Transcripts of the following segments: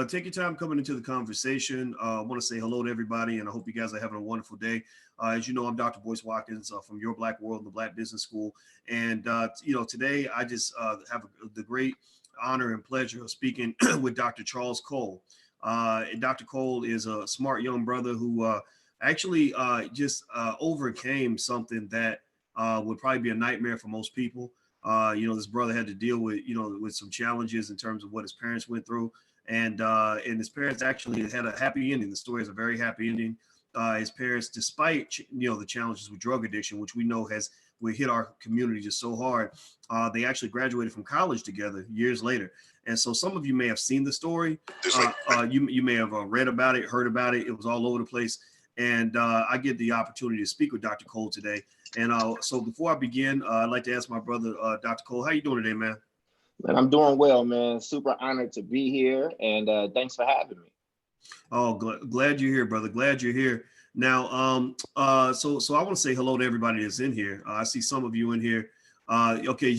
Take your time coming into the conversation. I want to say hello to everybody, and I hope you guys are having a wonderful day. As you know, I'm Dr. Boyce Watkins from Your Black World, the Black Business School, and today I just have the great honor and pleasure of speaking with Dr. Charles Cole. And Dr. Cole is a smart young brother who actually just overcame something that would probably be a nightmare for most people. This brother had to deal with with some challenges in terms of what his parents went through, and his parents actually had a happy ending. The story is a very happy ending. His parents, despite the challenges with drug addiction, which we know has will hit our community just so hard, they actually graduated from college together years later. And so some of you may have seen the story. You may have read about it, heard about it. It was all over the place. And I get the opportunity to speak with Dr. Cole today. And so before I begin, I'd like to ask my brother, Dr. Cole, how you doing today, man? Man, I'm doing well, man. Super honored to be here, and thanks for having me. Oh, glad you're here, brother. Glad you're here. Now, so I want to say hello to everybody that's in here. I see some of you in here. Okay,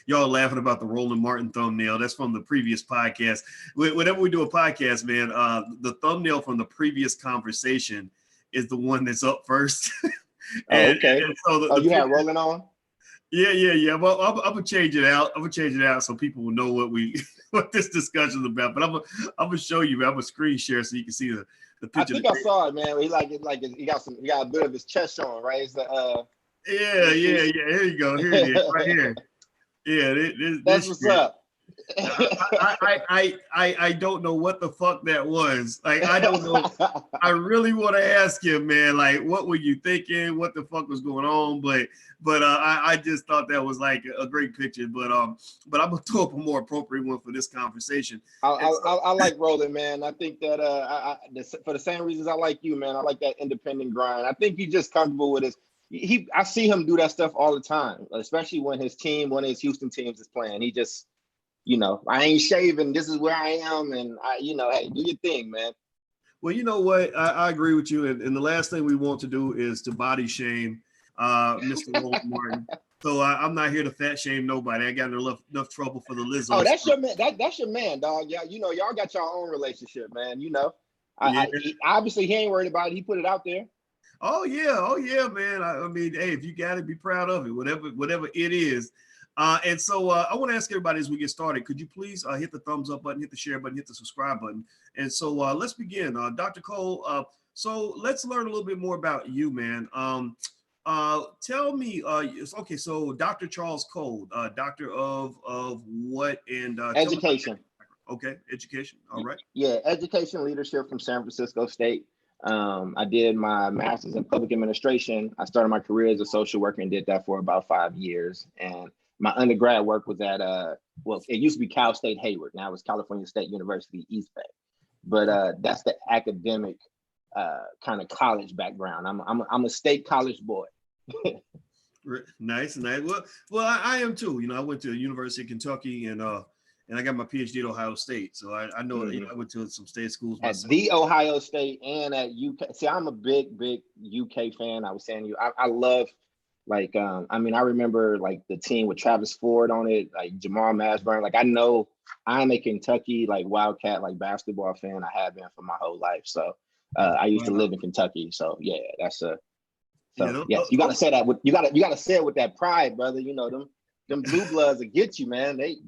y'all laughing about the Roland Martin thumbnail. That's from the previous podcast. Whenever we do a podcast, man, the thumbnail from the previous conversation is the one that's up first. Okay. And so you had Roland on? Yeah. Well, I'm gonna change it out. I'm gonna change it out so people will know what this discussion is about. But I'm gonna show you. Man. I'm gonna screen share so you can see the picture. I think I saw it, man. He he got a bit of his chest showing, right? It's the Yeah. Here you go. Here it is, right here. Yeah, that's what's up. I don't know what the fuck that was. Like, I don't know. I really want to ask him, man, like, what were you thinking? What the fuck was going on? But I just thought that was like a great picture. But I'm gonna throw up a more appropriate one for this conversation. I like Roland, man. I think that for the same reasons I like you, man. I like that independent grind. I think he's just comfortable with his. I see him do that stuff all the time, especially when his Houston teams is playing. He just. I ain't shaving. This is where I am. And hey, do your thing, man. Well, you know what? I agree with you. And the last thing we want to do is to body shame Mr. Roland Martin. So I'm not here to fat shame nobody. I got enough trouble for the Lizzo. Oh, that's your man. That's your man, dog. Yeah, y'all got your own relationship, man. Obviously he ain't worried about it. He put it out there. Oh yeah, man. I mean, hey, if you got it, be proud of it. Whatever it is. And so I want to ask everybody as we get started, could you please hit the thumbs up button, hit the share button, hit the subscribe button. And so let's begin. Dr. Cole, so let's learn a little bit more about you, man. Tell me, okay, so Dr. Charles Cole, doctor of what? And education. Okay, education. All right. Yeah, education leadership from San Francisco State. I did my master's in public administration. I started my career as a social worker and did that for about 5 years. And my undergrad work was at it used to be Cal State Hayward. Now it's California State University East Bay. But that's the academic kind of college background. I'm a state college boy. Nice. Well, I am too. I went to the University of Kentucky and I got my PhD at Ohio State. So I know Mm-hmm. I went to some state schools myself. At the Ohio State and at UK. See, I'm a big UK fan. I was saying I love. I remember the team with Travis Ford on it, like Jamal Mashburn. I know I'm a Kentucky Wildcat basketball fan. I have been for my whole life. So I used to live in Kentucky. So yeah, that's yes, you gotta say that with you gotta say it with that pride, brother. Them blue bloods will get you, man. They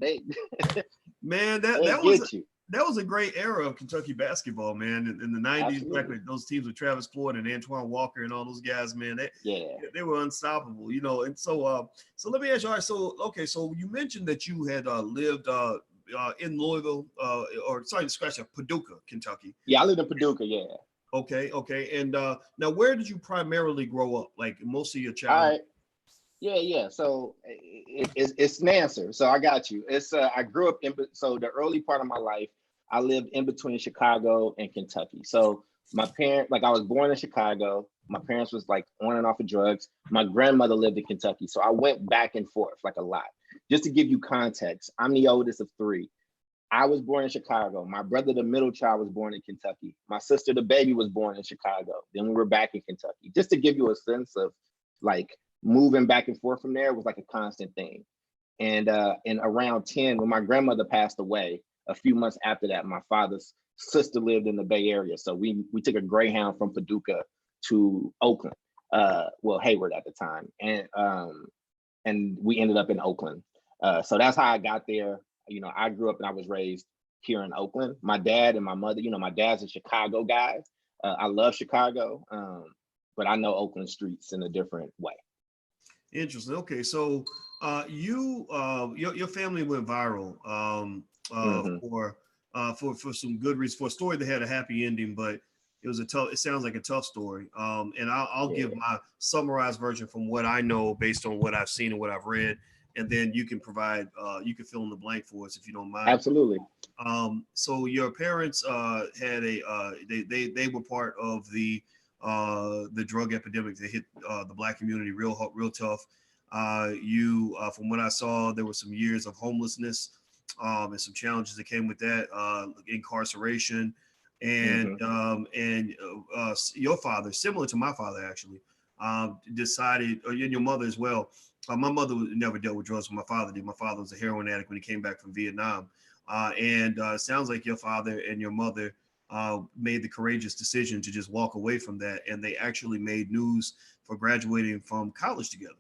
man, that was a great era of Kentucky basketball, man. In the 90s, back with those teams with Travis Ford and Antoine Walker and all those guys, man. They were unstoppable, And so let me ask you. All right, so you mentioned that you had lived in Louisville, Paducah, Kentucky. Yeah, I lived in Paducah. Yeah. Okay. And now, where did you primarily grow up? Most of your childhood. All right. Yeah. So it's an answer. So I got you. It's I grew up the early part of my life, I lived in between Chicago and Kentucky. So my parents, I was born in Chicago. My parents was on and off of drugs. My grandmother lived in Kentucky. So I went back and forth a lot. Just to give you context, I'm the oldest of 3. I was born in Chicago. My brother, the middle child, was born in Kentucky. My sister, the baby, was born in Chicago. Then we were back in Kentucky. Just to give you a sense of moving back and forth from there was a constant thing. And around 10, when my grandmother passed away, a few months after that, my father's sister lived in the Bay Area. So we took a Greyhound from Paducah to Oakland, well, Hayward at the time. And we ended up in Oakland. So that's how I got there. You know, I grew up and I was raised here in Oakland. My dad and my mother, you know, my dad's a Chicago guy. I love Chicago, but I know Oakland streets in a different way. Interesting. Okay, so your family went viral Mm-hmm. for some good reason, for a story that had a happy ending, but it sounds like a tough story. And I'll Yeah, give my summarized version from what I know based on what I've seen and what I've read, and then you can provide you can fill in the blank for us if you don't mind. absolutely. So your parents had they were part of the drug epidemic that hit the Black community real tough. From what I saw, there were some years of homelessness and some challenges that came with that, incarceration, Mm-hmm. your father, similar to my father actually, decided, and your mother as well. My mother never dealt with drugs, but my father did. My father was a heroin addict when he came back from Vietnam. It sounds like your father and your mother made the courageous decision to just walk away from that, and they actually made news for graduating from college together.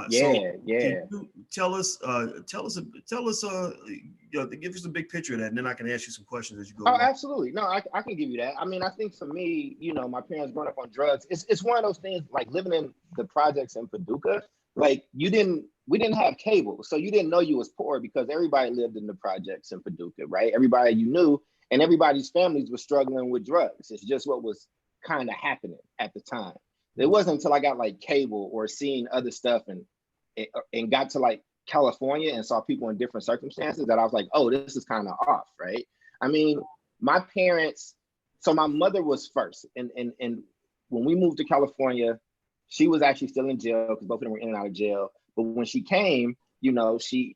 So Yeah, can yeah. you give us a big picture of that, and then I can ask you some questions as you go Oh, along. absolutely. No, I can give you that. I mean, I think for me, you know, my parents growing up on drugs, it's one of those things like living in the projects in Paducah. Like we didn't have cable, so you didn't know you was poor because everybody lived in the projects in Paducah, right? Everybody you knew, and everybody's families were struggling with drugs. It's just what was kind of happening at the time. It wasn't until I got like cable or seeing other stuff and got to like California and saw people in different circumstances that I was like, oh, this is kind of off, right? I mean, my parents, so my mother was first. And when we moved to California, she was actually still in jail because both of them were in and out of jail. But when she came, you know, she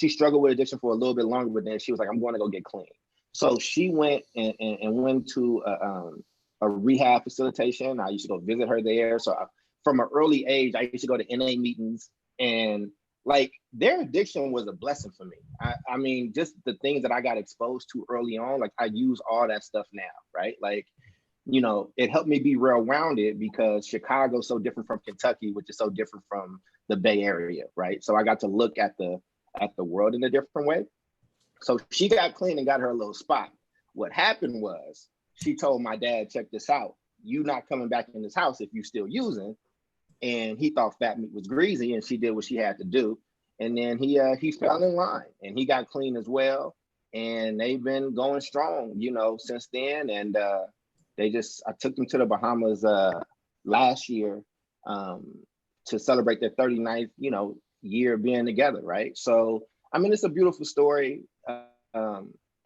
struggled with addiction for a little bit longer, but then she was like, I'm going to go get clean. So she went and went to a rehab facilitation. I used to go visit her there. So from an early age, I used to go to NA meetings, and like their addiction was a blessing for me. I mean, just the things that I got exposed to early on, like I use all that stuff now, right? Like, you know, it helped me be well-rounded because Chicago's so different from Kentucky, which is so different from the Bay Area, right? So I got to look at the world in a different way. So she got clean and got her a little spot. What happened was she told my dad, check this out. You not coming back in this house if you still using. And he thought fat meat was greasy, and she did what she had to do. And then he fell in line and he got clean as well. And they've been going strong, you know, since then. And I took them to the Bahamas last year to celebrate their 39th, you know, year being together, right? So, I mean, it's a beautiful story.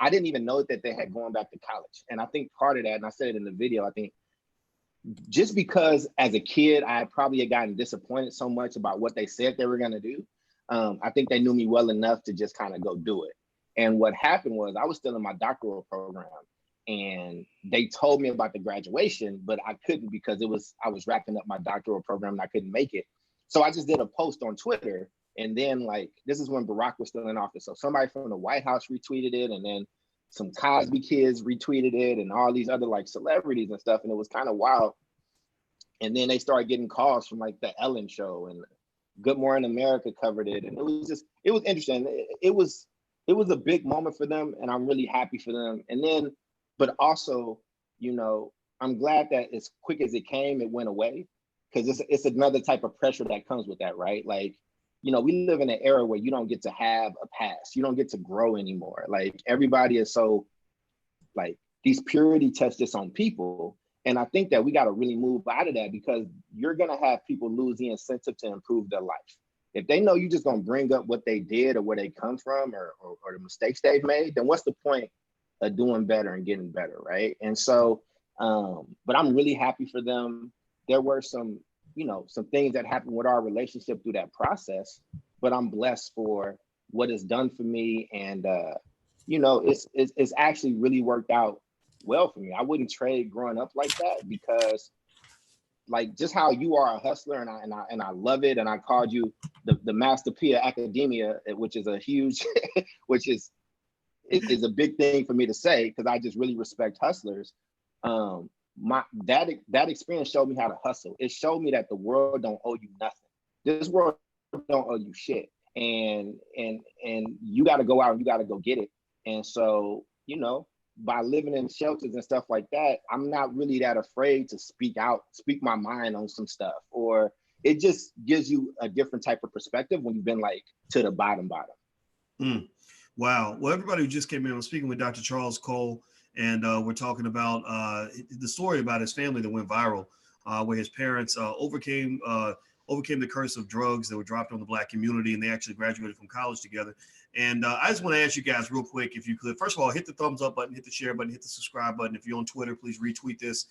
I didn't even know that they had gone back to college. And I think part of that, and I said it in the video, I think just because as a kid, I probably had gotten disappointed so much about what they said they were going to do. I think they knew me well enough to just kind of go do it. And what happened was I was still in my doctoral program and they told me about the graduation, but I couldn't because I was wrapping up my doctoral program and I couldn't make it. So I just did a post on Twitter. And then like, this is when Barack was still in office. So somebody from the White House retweeted it, and then some Cosby kids retweeted it, and all these other like celebrities and stuff. And it was kind of wild. And then they started getting calls from like the Ellen show, and Good Morning America covered it. And it was interesting. It was a big moment for them, and I'm really happy for them. And then, but also, you know, I'm glad that as quick as it came, it went away, because it's another type of pressure that comes with that, right? Like, you know, we live in an era where you don't get to have a past. You don't get to grow anymore. Like everybody is so like these purity tests just on people. And I think that we got to really move out of that, because you're going to have people lose the incentive to improve their life. If they know you're just going to bring up what they did or where they come from, or the mistakes they've made, then what's the point of doing better and getting better, right? And so, but I'm really happy for them. There were some, you know, some things that happened with our relationship through that process, but I'm blessed for what it's done for me. And, you know, it's actually really worked out well for me. I wouldn't trade growing up like that, because like just how you are a hustler, and I love it. And I called you the Master P of academia, which is a huge, which is is a big thing for me to say because I just really respect hustlers. That experience showed me how to hustle. It showed me that the world don't owe you nothing. This world don't owe you shit. And you got to go out and you got to go get it. And so, you know, by living in shelters and stuff like that, I'm not really that afraid to speak my mind on some stuff, or it just gives you a different type of perspective when you've been like to the bottom. Wow. Well, everybody who just came in, I'm speaking with Dr. Charles Cole, and we're talking about the story about his family that went viral, where his parents overcame the curse of drugs that were dropped on the Black community, and they actually graduated from college together. And I just want to ask you guys real quick, if you could, first of all, hit the thumbs up button, hit the share button, hit the subscribe button. If you're on Twitter, please retweet this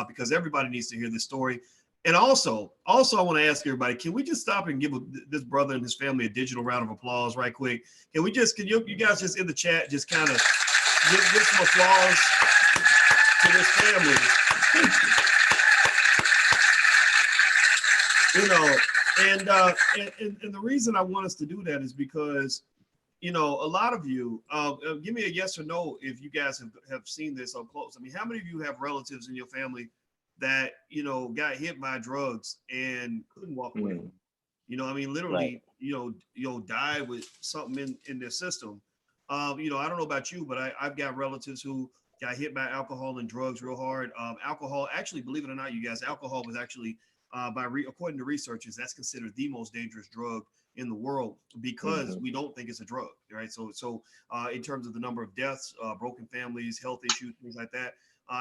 because everybody needs to hear this story. And also, I want to ask everybody, can we just stop and give this brother and his family a digital round of applause right quick? Can you guys just in the chat just kind of give some applause to this family? You know, and the reason I want us to do that is because, you know, a lot of you, give me a yes or no if you guys have seen this up close. I mean, how many of you have relatives in your family that, you know, got hit by drugs and couldn't walk away? You know, I mean, literally, right. you know, died with something in their system. You know, I don't know about you, but I've got relatives who got hit by alcohol and drugs real hard. Alcohol, actually, believe it or not, you guys, alcohol was actually, according to researchers, that's considered the most dangerous drug in the world because we don't think it's a drug, right? So in terms of the number of deaths, broken families, health issues, things like that.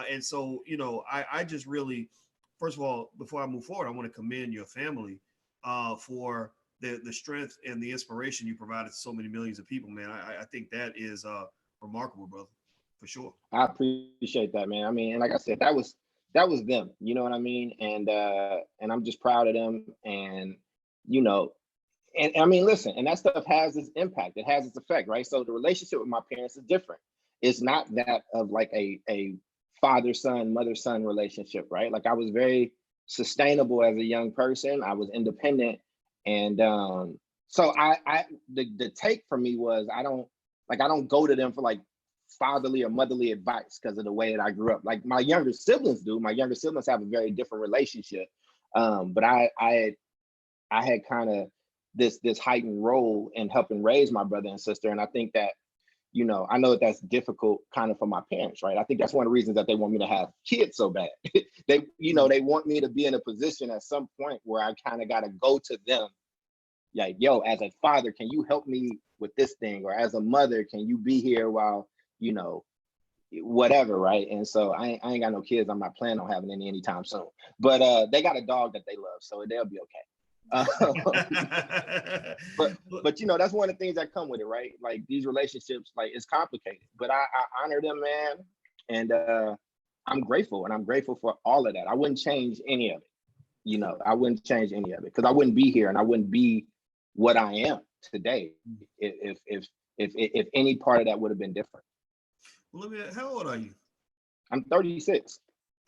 And so, you know, I just really, first of all, before I move forward, I want to commend your family for the strength and the inspiration you provided to so many millions of people, man. I think that is remarkable, brother, for sure. I appreciate that, man. I mean, and like I said, that was them, you know what I mean? And I'm just proud of them. And, you know, and I mean, listen, and that stuff has its impact. It has its effect, right? So the relationship with my parents is different. It's not that of like a father-son, mother-son relationship, right? Like I was very sustainable as a young person. I was independent. And so the take for me was I don't go to them for like fatherly or motherly advice because of the way that I grew up. Like my younger siblings do. My younger siblings have a very different relationship. But I had kind of this heightened role in helping raise my brother and sister. And I think that, you know, I know that that's difficult kind of for my parents, right? I think that's one of the reasons that they want me to have kids so bad. They want me to be in a position at some point where I kind of got to go to them like, yo, as a father, can you help me with this thing? Or as a mother, can you be here while, you know, whatever, right? And so I ain't got no kids. I'm not planning on having any anytime soon. But they got a dog that they love, so they'll be okay. But you know, that's one of the things that come with it, right? Like these relationships, like it's complicated, but I honor them, man. And I'm grateful, and I'm grateful for all of that. I wouldn't change any of it. You know, I wouldn't change any of it because I wouldn't be here and I wouldn't be what I am today if any part of that would have been different. Well, how old are you? I'm 36.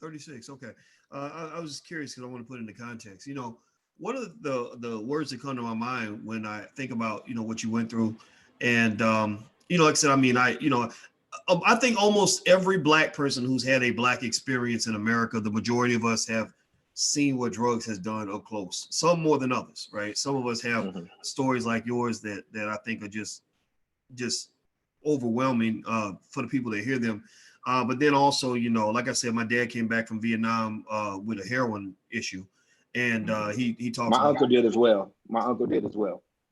36, okay. I was just curious because I want to put it into context. You know, one of the words that come to my mind when I think about, you know, what you went through, and you know, like I said, I mean, I think almost every Black person who's had a Black experience in America, the majority of us have seen what drugs has done up close. Some more than others, right? Some of us have stories like yours that I think are just overwhelming for the people that hear them. But then also, you know, like I said, my dad came back from Vietnam with a heroin issue. And he talks. My uncle did as well.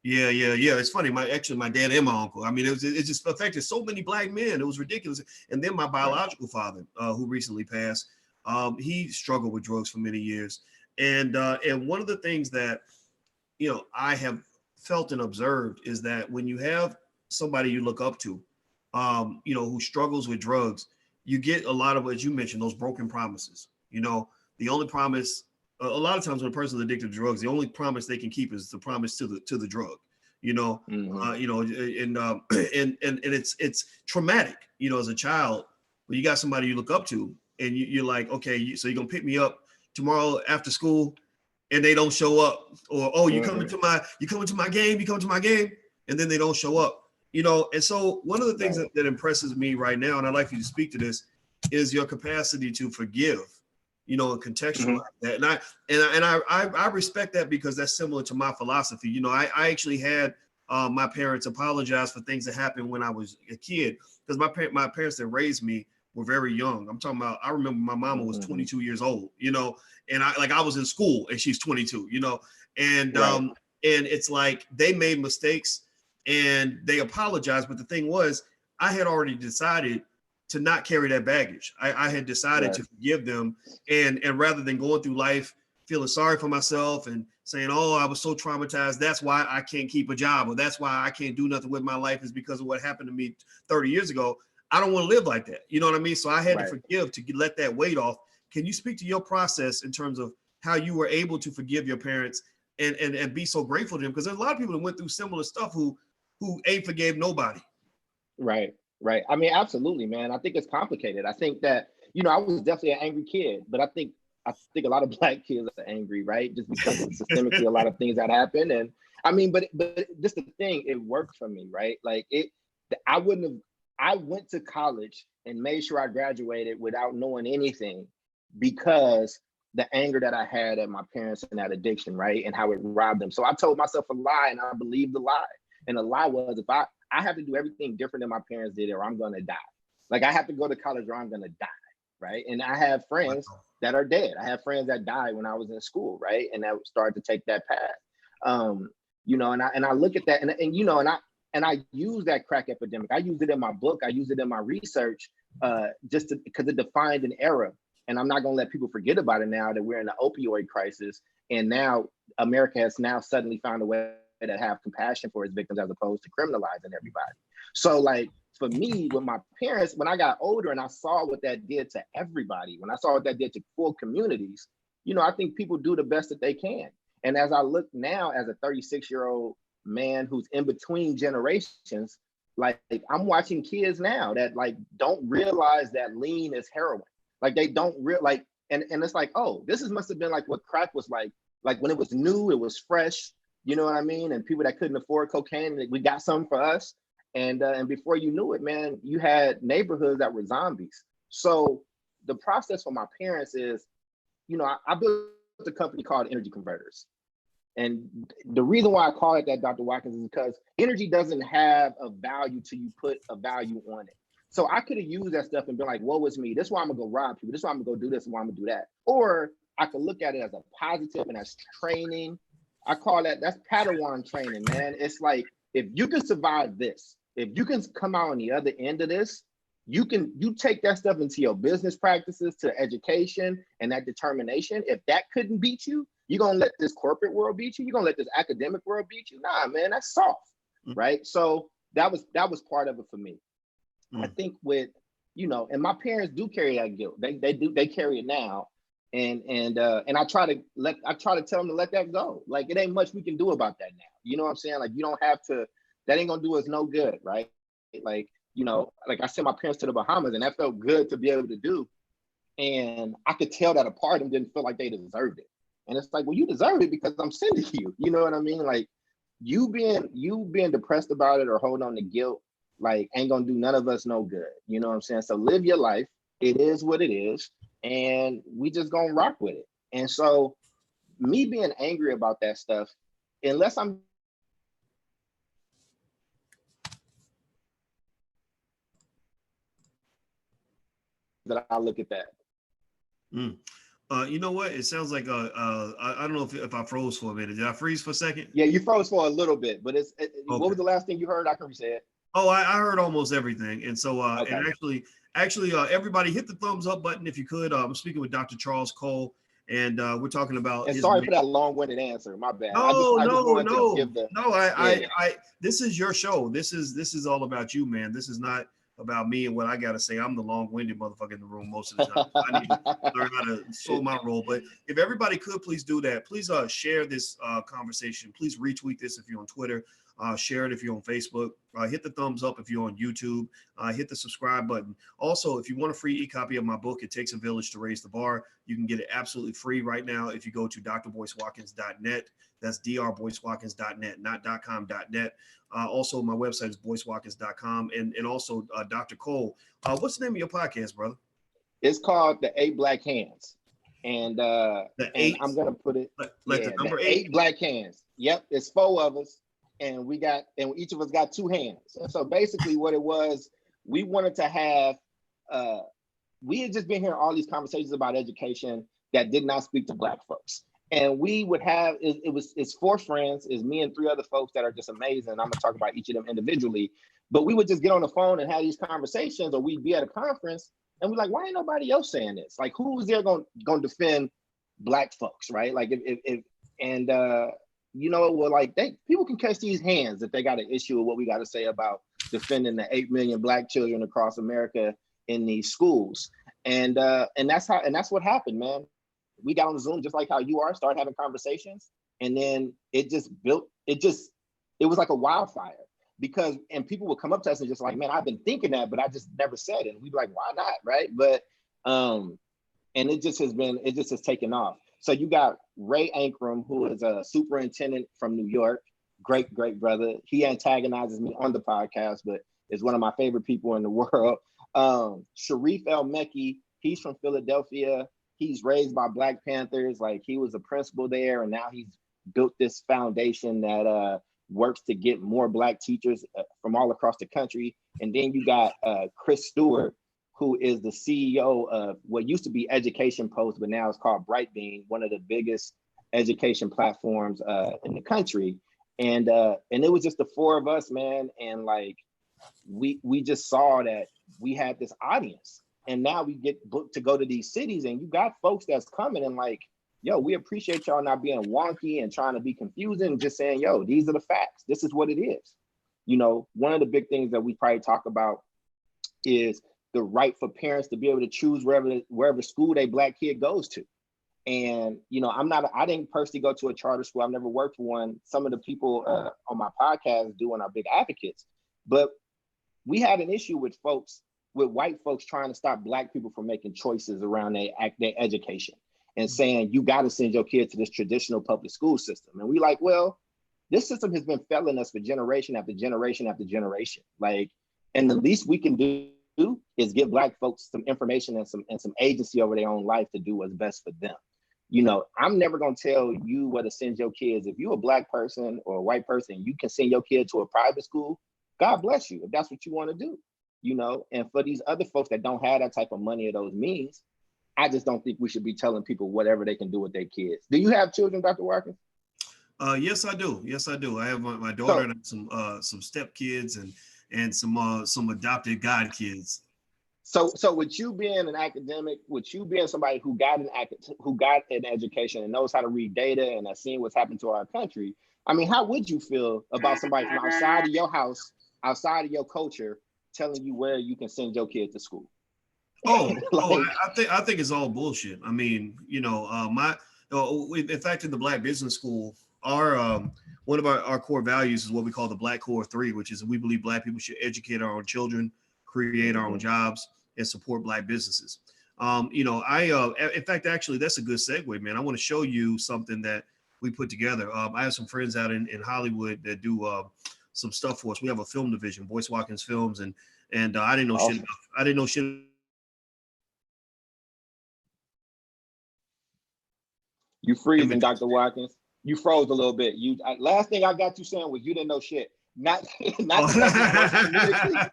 Yeah. It's funny. My dad and my uncle. I mean, it just affected so many Black men. It was ridiculous. And then my biological father, who recently passed, he struggled with drugs for many years. And one of the things that, you know, I have felt and observed is that when you have somebody you look up to, you know, who struggles with drugs, you get a lot of, as you mentioned, those broken promises. You know, the only promise. A lot of times when a person's addicted to drugs, the only promise they can keep is the promise to the drug, you know, you know, and it's traumatic, you know, as a child, when you got somebody you look up to and you're like, okay, so you're going to pick me up tomorrow after school and they don't show up, or, oh, you come to my game, and then they don't show up. You know, and so one of the things Right. that impresses me right now, and I'd like for you to speak to this, is your capacity to forgive, you know, and contextualize Hmm. that. And I respect that because that's similar to my philosophy. You know, I actually had my parents apologize for things that happened when I was a kid, because my parents that raised me were very young. I'm talking about, I remember my mama was Hmm. 22 years old, you know, and I was in school and she's 22, you know, and Right. and it's like they made mistakes and they apologized. But the thing was, I had already decided to not carry that baggage. I had decided Right. to forgive them, and rather than going through life feeling sorry for myself and saying, "Oh, I was so traumatized. That's why I can't keep a job, or that's why I can't do nothing with my life is because of what happened to me 30 years ago." I don't want to live like that. You know what I mean? So I had to Right. forgive to let that weight off. Can you speak to your process in terms of how you were able to forgive your parents and be so grateful to them? Because there's a lot of people that went through similar stuff who ain't forgave nobody. Right, right. I mean, absolutely, man. I think it's complicated. I think that, I was definitely an angry kid, but I think a lot of black kids are angry, right? Just because of systemically a lot of things that happen. And I mean, but just the thing, it worked for me, right? Like I wouldn't have. I went to college and made sure I graduated without knowing anything because the anger that I had at my parents and that addiction, right? And how it robbed them. So I told myself a lie and I believed the lie. And the lie was, if I have to do everything different than my parents did or I'm gonna die. Like I have to go to college or I'm gonna die, right? And I have friends that are dead. I have friends that died when I was in school, right? And that started to take that path. Um, and I look at that and I use that crack epidemic. I use it in my book. I use it in my research, just because it defined an era. And I'm not going to let people forget about it now that we're in the opioid crisis. And now America has now suddenly found a way to have compassion for its victims as opposed to criminalizing everybody. So, like, for me, with my parents, when I got older and I saw what that did to everybody, when I saw what that did to full communities, I think people do the best that they can. And as I look now as a 36-year-old man who's in between generations, like I'm watching kids now that like don't realize that lean is heroin. Like they don't real like, and it's like, oh, must have been like what crack was like when it was new, it was fresh, you know what I mean? And people that couldn't afford cocaine, we got some for us. And before you knew it, man, you had neighborhoods that were zombies. So the process for my parents is, I built a company called Energy Converters. And the reason why I call it that, Dr. Watkins, is because energy doesn't have a value till you put a value on it. So I could have used that stuff and been like, woe is me. This is why I'm gonna go rob people. This is why I'm gonna go do this and why I'm gonna do that. Or I could look at it as a positive and as training. I call that's Padawan training, man. It's like, if you can survive this, if you can come out on the other end of this, you take that stuff into your business practices, to education and that determination. If that couldn't beat you, you're gonna let this corporate world beat you? You're gonna let this academic world beat you? Nah, man, that's soft, right? So that was part of it for me. I think with, and my parents do carry that guilt. They carry it now. And I try to tell them to let that go. Like it ain't much we can do about that now. You know what I'm saying? Like you don't have to, that ain't gonna do us no good, right? Like, like I sent my parents to the Bahamas and that felt good to be able to do. And I could tell that a part of them didn't feel like they deserved it. And it's like, well, you deserve it because I'm sending you. You know what I mean? Like you being depressed about it or holding on to guilt, like ain't gonna do none of us no good. You know what I'm saying? So live your life. It is what it is, and we just gonna rock with it. And so me being angry about that stuff, unless I'm that I look at that. You know what? It sounds like I don't know if I froze for a minute. Did I freeze for a second? Yeah, you froze for a little bit, but what Okay. was the last thing you heard? I can reset it. Oh, I heard almost everything. And so Okay. and actually everybody hit the thumbs up button if you could. I'm speaking with Dr. Charles Cole, and we're talking about And his sorry for that long-winded answer. My bad. No, I just no, wanted to no, give the no. yeah. This is your show. This is all about you, man. This is not about me and what I gotta say. I'm the long-winded motherfucker in the room most of the time. I need to learn how to slow my roll. But if everybody could please do that, please share this conversation. Please retweet this if you're on Twitter. Share it if you're on Facebook. Hit the thumbs up if you're on YouTube. Hit the subscribe button. Also, if you want a free e-copy of my book, It Takes a Village to Raise the Bar, you can get it absolutely free right now if you go to drboycewatkins.net. That's drboycewatkins.net, not .com.net. Also, my website is boycewatkins.com. And also, Dr. Cole, what's the name of your podcast, brother? It's called The 8 Black Hands. And I'm gonna put it like the number 8? 8 black hands. Yep, it's 4 of us, and each of us got 2 hands. And so basically, what it was, we wanted to have. We had just been hearing all these conversations about education that did not speak to Black folks, and we would have it's 4 friends, it's me and 3 other folks that are just amazing. I'm gonna talk about each of them individually, but we would just get on the phone and have these conversations, or we'd be at a conference. And we're like, why ain't nobody else saying this? Like, who is there going to defend Black folks, right? Like, well, like people can catch these hands if they got an issue with what we got to say about defending the 8 million Black children across America in these schools. And that's what happened, man. We got on Zoom just like how you are, started having conversations, and then it was like a wildfire. And people would come up to us and just like, man, I've been thinking that, but I just never said it. And we'd be like, why not, right? But and it just has taken off. So you got Ray Ankrum, who is a superintendent from New York, great brother. He antagonizes me on the podcast, but is one of my favorite people in the world. Sharif El-Mekki, he's from Philadelphia. He's raised by Black Panthers. Like, he was a principal there, and now he's built this foundation that works to get more Black teachers from all across the country. And then you got Chris Stewart, who is the CEO of what used to be Education Post, but now it's called Brightbeam, one of the biggest education platforms in the country. And it was just the 4 of us, man. And like, we just saw that we had this audience, and now we get booked to go to these cities, and you got folks that's coming and like, yo, we appreciate y'all not being wonky and trying to be confusing, just saying, yo, these are the facts. This is what it is. One of the big things that we probably talk about is the right for parents to be able to choose wherever school their Black kid goes to. And, I didn't personally go to a charter school. I've never worked for one. Some of the people on my podcast do and are big advocates. But we had an issue with white folks trying to stop Black people from making choices around their education, and saying, you got to send your kid to this traditional public school system. And we like, well, this system has been failing us for generation after generation after generation. Like, and the least we can do is give Black folks some information and some agency over their own life to do what's best for them. I'm never going to tell you where to send your kids. If you're a Black person or a white person, you can send your kid to a private school. God bless you if that's what you want to do. And for these other folks that don't have that type of money or those means, I just don't think we should be telling people whatever they can do with their kids. Do you have children, Dr. Watkins? Yes, I do. I have my daughter and some step kids and some adopted god kids. So with you being an academic, with you being somebody who got an education and knows how to read data and has seen what's happened to our country, I mean, how would you feel about somebody from outside of your house, outside of your culture, telling you where you can send your kid to school? I think it's all bullshit. I mean, in fact, in the Black Business School, our one of our core values is what we call the Black Core 3, which is we believe Black people should educate our own children, create our own jobs, and support Black businesses. In fact, actually, that's a good segue, man. I want to show you something that we put together. I have some friends out in Hollywood that do some stuff for us. We have a film division, Boyce Watkins Films, and I didn't know shit. I didn't know shit. You freezing, Dr. Watkins. You froze a little bit. Last thing I got you saying was you didn't know shit. Not that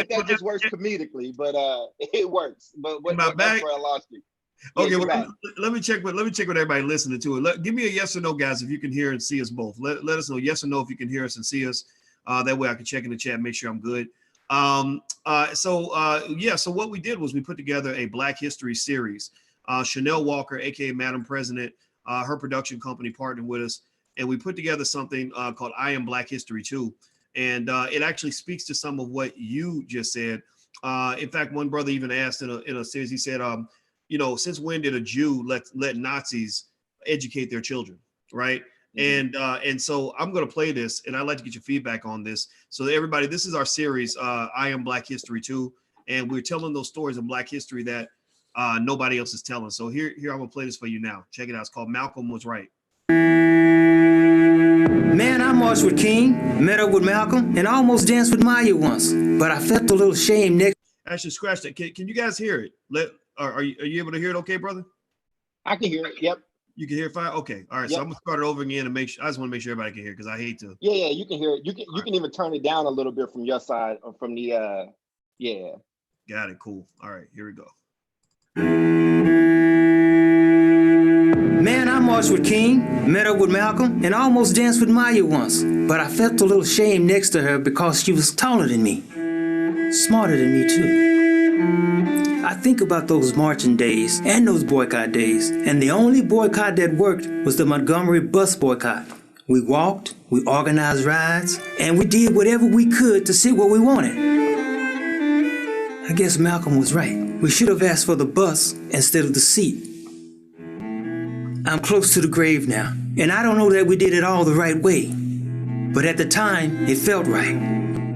that just works comedically, but it works. But that's where I lost you. Okay, let me check what everybody listening to it. Give me a yes or no, guys, if you can hear and see us both. Let us know yes or no if you can hear us and see us. That way I can check in the chat and make sure I'm good. So what we did was we put together a Black History series. Chanel Walker, aka Madam President, her production company partnered with us, and we put together something called I Am Black History Too. And it actually speaks to some of what you just said. In fact, one brother even asked in a series, he said, since when did a Jew let Nazis educate their children, right? And so I'm going to play this, and I'd like to get your feedback on this. So everybody, this is our series, I Am Black History Too, and we're telling those stories of Black history that nobody else is telling. So here I'm going to play this for you now. Check it out. It's called Malcolm Was Right. Man, I marched with King, met up with Malcolm, and almost danced with Maya once. But I felt a little shame next. Actually, scratch that. Can you guys hear it? Are you able to hear it okay, brother? I can hear it. Yep. You can hear it fine? Okay. All right. Yep. So I'm going to start it over again and make sure. I just want to make sure everybody can hear because I hate to. Yeah, you can hear it. You can even turn it down a little bit from your side or from the, yeah. Got it. Cool. All right. Here we go. Man, I marched with King, met up with Malcolm, and almost danced with Maya once. But I felt a little shame next to her because she was taller than me. Smarter than me, too. I think about those marching days and those boycott days, and the only boycott that worked was the Montgomery bus boycott. We walked, we organized rides, and we did whatever we could to sit where we wanted. I guess Malcolm was right. We should have asked for the bus instead of the seat. I'm close to the grave now, and I don't know that we did it all the right way. But at the time, it felt right.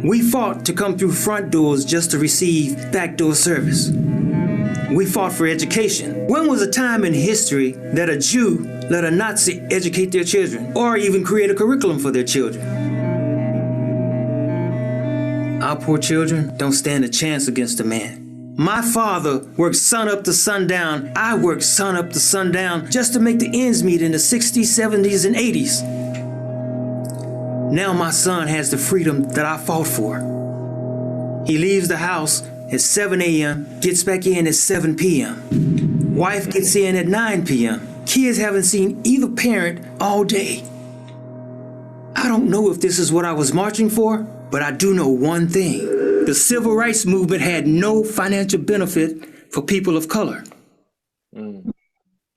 We fought to come through front doors just to receive backdoor service. We fought for education. When was a time in history that a Jew let a Nazi educate their children, or even create a curriculum for their children? Our poor children don't stand a chance against a man. My father worked sun up to sundown. I worked sun up to sundown just to make the ends meet in the 60s, 70s, and 80s. Now my son has the freedom that I fought for. He leaves the house at 7 a.m., gets back in at 7 p.m. Wife gets in at 9 p.m. Kids haven't seen either parent all day. I don't know if this is what I was marching for, but I do know one thing. The civil rights movement had no financial benefit for people of color.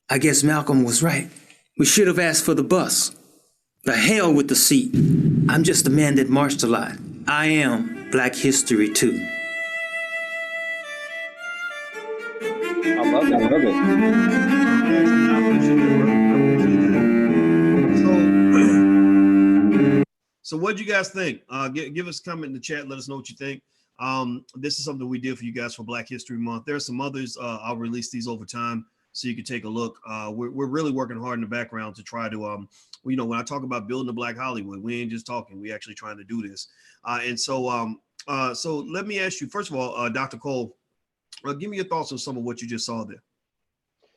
I guess Malcolm was right. We should have asked for the bus. The hell with the seat. I'm just a man that marched a lot. I am Black History Too. I love it. I love it. So what do you guys think? Give us a comment in the chat. Let us know what you think. This is something we did for you guys for Black History Month. There are some others. I'll release these over time so you can take a look. We're really working hard in the background to try to, when I talk about building a Black Hollywood, we ain't just talking. We actually trying to do this. So let me ask you, first of all, Dr. Cole, give me your thoughts on some of what you just saw there.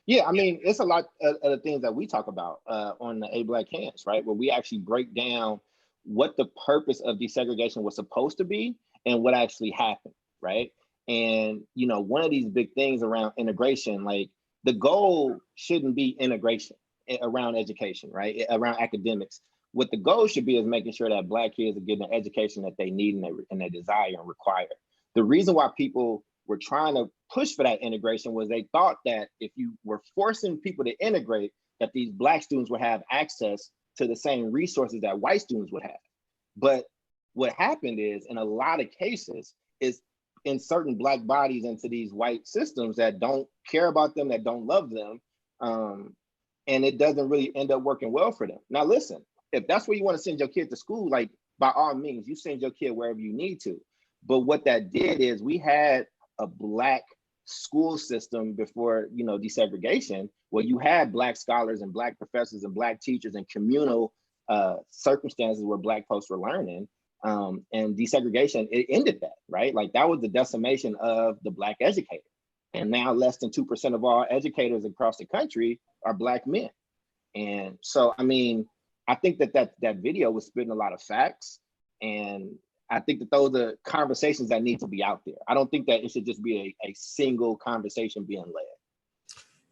Yeah, I mean, it's a lot of the things that we talk about on the A Black Hands, right? Where we actually break down what the purpose of desegregation was supposed to be and what actually happened, right? And, one of these big things around integration, like the goal shouldn't be integration around education, right? Around academics. What the goal should be is making sure that Black kids are getting the education that they need and they desire and require. The reason why people were trying to push for that integration was they thought that if you were forcing people to integrate, that these Black students would have access to the same resources that white students would have. But what happened is, in a lot of cases, is inserting Black bodies into these white systems that don't care about them, that don't love them, and it doesn't really end up working well for them. Now, listen, if that's where you want to send your kid to school, like by all means, you send your kid wherever you need to. But what that did is we had a Black school system before, desegregation, where you had Black scholars and Black professors and Black teachers and communal circumstances where Black folks were learning. And desegregation, it ended that, right? Like that was the decimation of the Black educator. And now less than 2% of all educators across the country are Black men. And so, I mean, I think that video was spitting a lot of facts. And I think that those are conversations that need to be out there. I don't think that it should just be a single conversation being led.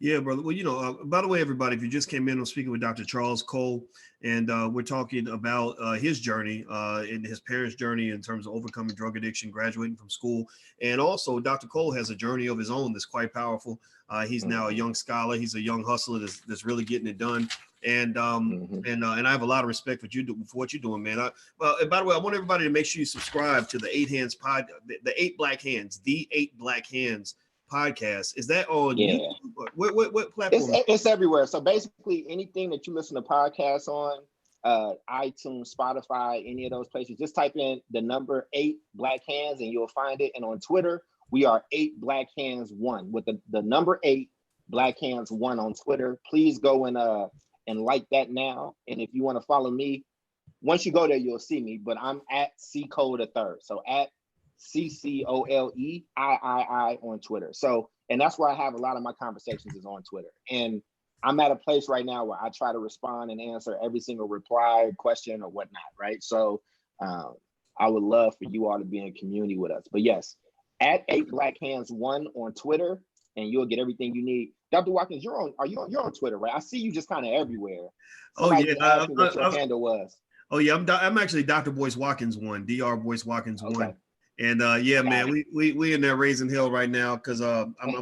Yeah, brother. Well, by the way, everybody, if you just came in, I'm speaking with Dr. Charles Cole, and we're talking about his journey and his parents' journey in terms of overcoming drug addiction, graduating from school. And also, Dr. Cole has a journey of his own that's quite powerful. He's now a young scholar. He's a young hustler that's really getting it done. And I have a lot of respect for what you're doing, man. And by the way, I want everybody to make sure you subscribe to the 8 Hands pod, the 8 Black Hands, the 8 Black Hands podcast. Is that on YouTube? What platform? It's everywhere. So basically anything that you listen to podcasts on, iTunes, Spotify, any of those places. Just type in the number 8 Black Hands and you'll find it. And on Twitter, we are 8 Black Hands 1 with the number 8 Black Hands 1 on Twitter. Please go and like that now. And if you want to follow me, once you go there, you'll see me. But I'm at ccole3rd. So at CCOLEIII on Twitter. So, and that's where I have a lot of my conversations is on Twitter. And I'm at a place right now where I try to respond and answer every single reply, question, or whatnot, right? So I would love for you all to be in community with us. But yes, at 8 Black Hands 1 on Twitter, and you'll get everything you need. Dr. Watkins, you're on Twitter, right? I see you just kind of everywhere. Somebody asked me what your handle was. Oh yeah, I'm actually Dr. Boyce Watkins 1, Dr. Boyce Watkins 1. Okay. And yeah, man, we in there raising hell right now because I'm a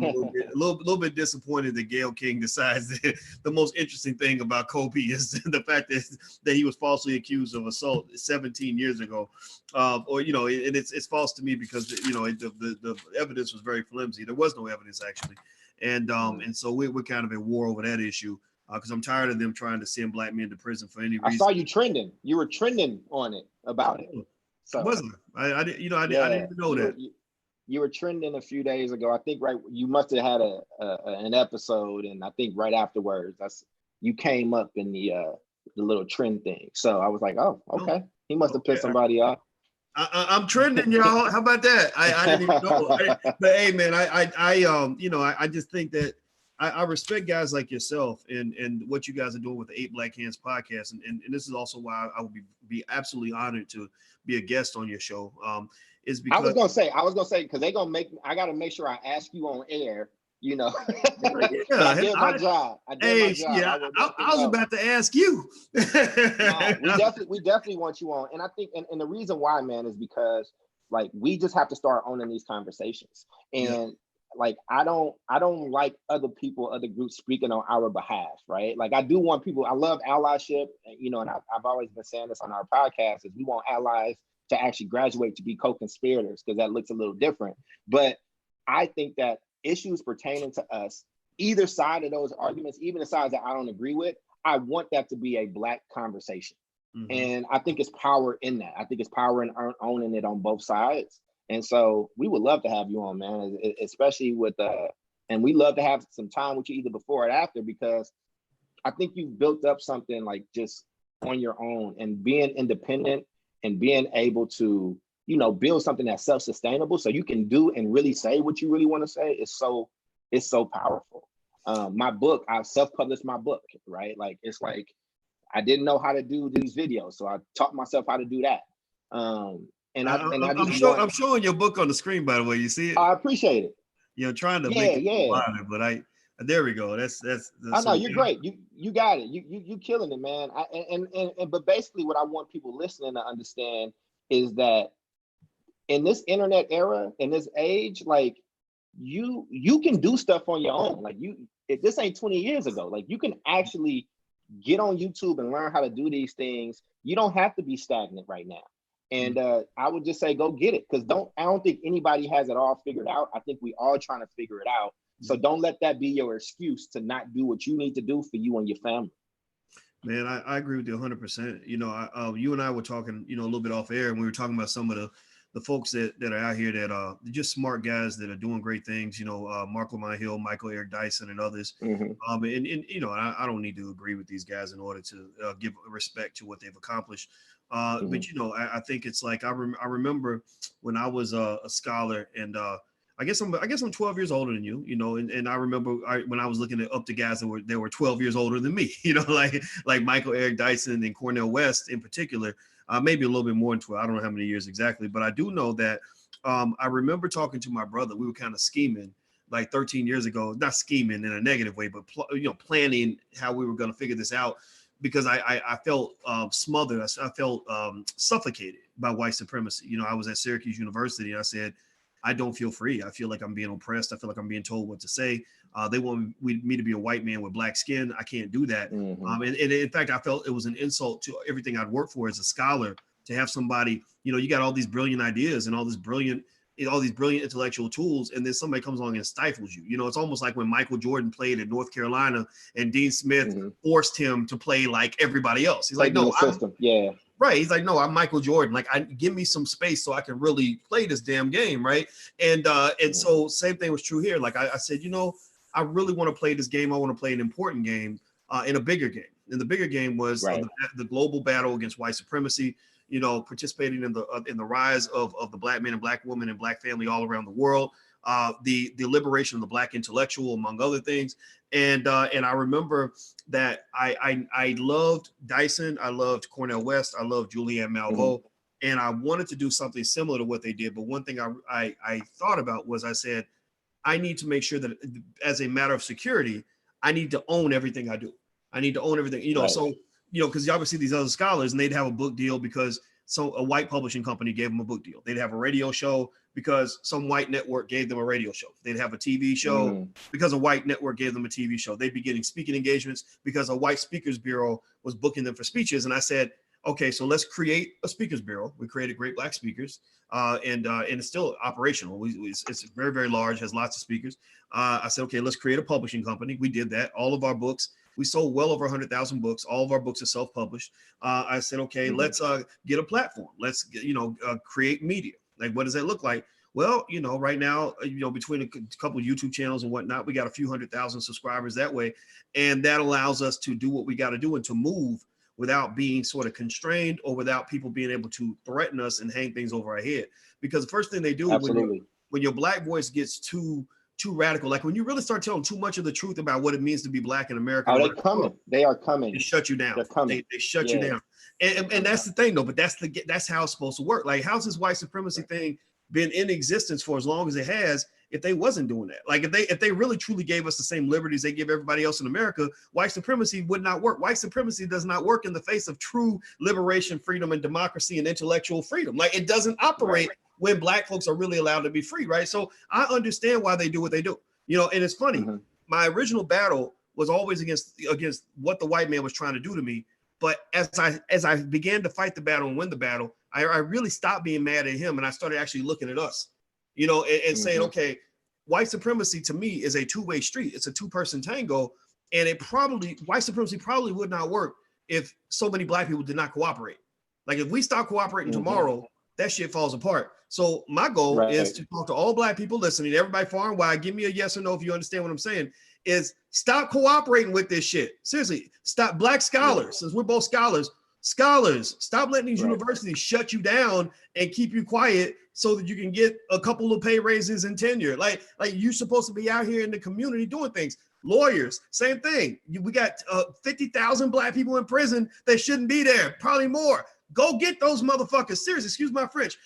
little bit disappointed that Gayle King decides that the most interesting thing about Kobe is the fact that he was falsely accused of assault 17 years ago, or and it's false to me because the evidence was very flimsy. There was no evidence actually, and so we're kind of at war over that issue because I'm tired of them trying to send Black men to prison for any reason. I saw you trending. You were trending on it about it. So wasn't I didn't even know that. You were trending a few days ago. I think you must have had an episode, and I think right afterwards you came up in the little trend thing. So I was like, oh, okay. He must have pissed somebody off. I'm trending, y'all. How about that? I didn't even know. But hey, man, I just think that I respect guys like yourself and what you guys are doing with the 8 Black Hands podcast. And this is also why I would be absolutely honored to be a guest on your show. Is because I was gonna say because I gotta make sure I ask you on air. I did my job. I was about to ask you. we definitely want you on. And I think and the reason why, man, is because like we just have to start owning these conversations. And like I don't like other groups speaking on our behalf, right? Like I do want people, I love allyship, and I've always been saying this on our podcast, is we want allies to actually graduate to be co-conspirators because that looks a little different. But I think that issues pertaining to us, either side of those arguments, even the sides that I don't agree with, I want that to be a Black conversation. Mm-hmm. And I think it's power in that. I think it's power in owning it on both sides. And so we would love to have you on, man, especially with, and we love to have some time with you either before or after, because I think you've built up something like just on your own and being independent and being able to, build something that's self-sustainable so you can do and really say what you really want to say is so powerful. My book, I self-published my book, right? Like, it's like, I didn't know how to do these videos. So I taught myself how to do that. I'm showing your book on the screen, by the way. You see it? I appreciate it. Trying to make it wider, but there we go. That's I know you're great. You got it. You killing it, man. But basically what I want people listening to understand is that in this internet era, in this age, like you can do stuff on your own. Like this ain't 20 years ago. Like you can actually get on YouTube and learn how to do these things. You don't have to be stagnant right now. And I would just say, go get it. Because I don't think anybody has it all figured out. I think we all trying to figure it out. So don't let that be your excuse to not do what you need to do for you and your family. Man, I agree with you 100%. You and I were talking, a little bit off air, and we were talking about some of the folks that are out here that are just smart guys that are doing great things. Mark Lamont Hill, Michael Eric Dyson, and others. Mm-hmm. I don't need to agree with these guys in order to give respect to what they've accomplished. Mm-hmm. But I think it's like I remember when I was a scholar, and I guess I'm 12 years older than you, and I remember when I was looking up to guys that were 12 years older than me, like Michael Eric Dyson and Cornel West in particular, maybe a little bit more than 12. I don't know how many years exactly, but I do know that I remember talking to my brother. We were kind of scheming like 13 years ago, not scheming in a negative way, but planning how we were going to figure this out. Because I felt smothered. I felt suffocated by white supremacy. I was at Syracuse University, and I said, I don't feel free. I feel like I'm being oppressed. I feel like I'm being told what to say. They want me to be a white man with Black skin. I can't do that. Mm-hmm. And in fact, I felt it was an insult to everything I'd worked for as a scholar to have somebody, you got all these brilliant ideas and all this brilliant all these brilliant intellectual tools, and then somebody comes along and stifles you. You know, it's almost like when Michael Jordan played at North Carolina and Dean Smith forced him to play like everybody else. He's like, no, right. He's like, no, I'm Michael Jordan. Like, give me some space so I can really play this damn game, right? And so same thing was true here. Like I said, you know, I really want to play this game. I want to play an important game in a bigger game. And the bigger game was the global battle against white supremacy. You know, participating in the rise of the black man and black woman and black family all around the world, the liberation of the black intellectual, among other things. And I remember that I loved Dyson, I loved Cornel West, I loved Julianne Malveaux, and I wanted to do something similar to what they did. But one thing I thought about was, I said, I need to make sure that as a matter of security, I need to own everything I do. I need to own everything, you know, so, you know, because you obviously these other scholars, and they'd have a book deal because a white publishing company gave them a book deal. They'd have a radio show because some white network gave them a radio show. They'd have a TV show because a white network gave them a TV show. They'd be getting speaking engagements because a white speakers bureau was booking them for speeches. And I said, okay, so let's create a speakers bureau. We created Great Black Speakers, and it's still operational. It's very, very large, has lots of speakers. I said, okay, let's create a publishing company. We did that. All of our books, we sold well over 100,000 books. All of our books are self-published. I said, okay, let's get a platform. Let's, create media. Like, what does that look like? Well, you know, right now, you know, between a couple of YouTube channels and whatnot, we got a few 100,000 subscribers that way. And that allows us to do what we got to do and to move without being sort of constrained or without people being able to threaten us and hang things over our head. Because the first thing they do when your black voice gets too radical, like when you really start telling too much of the truth about what it means to be black in America, they are coming. They shut you down. They shut you down. And that's the thing though, but that's how it's supposed to work. Like, how's this white supremacy thing been in existence for as long as it has if they wasn't doing that? Like, if they really truly gave us the same liberties they give everybody else in America, white supremacy would not work. White supremacy does not work in the face of true liberation, freedom, and democracy and intellectual freedom. Like, it doesn't operate when black folks are really allowed to be free, right? So I understand why they do what they do. You know, and it's funny. My original battle was always against what the white man was trying to do to me. But as I began to fight the battle and win the battle, I really stopped being mad at him, and I started actually looking at us, you know, and saying, okay, white supremacy to me is a two-way street. It's a two-person tango, and white supremacy probably would not work if so many black people did not cooperate. Like, if we stop cooperating tomorrow, that shit falls apart. So my goal is to talk to all black people listening, everybody far and wide. Give me a yes or no if you understand what I'm saying. Is stop cooperating with this shit. Seriously, stop. Black scholars, since we're both scholars, stop letting these universities shut you down and keep you quiet so that you can get a couple of pay raises and tenure. Like you're supposed to be out here in the community doing things. Lawyers, same thing. We got 50,000 black people in prison that shouldn't be there, probably more. Go get those motherfuckers. Seriously, excuse my French.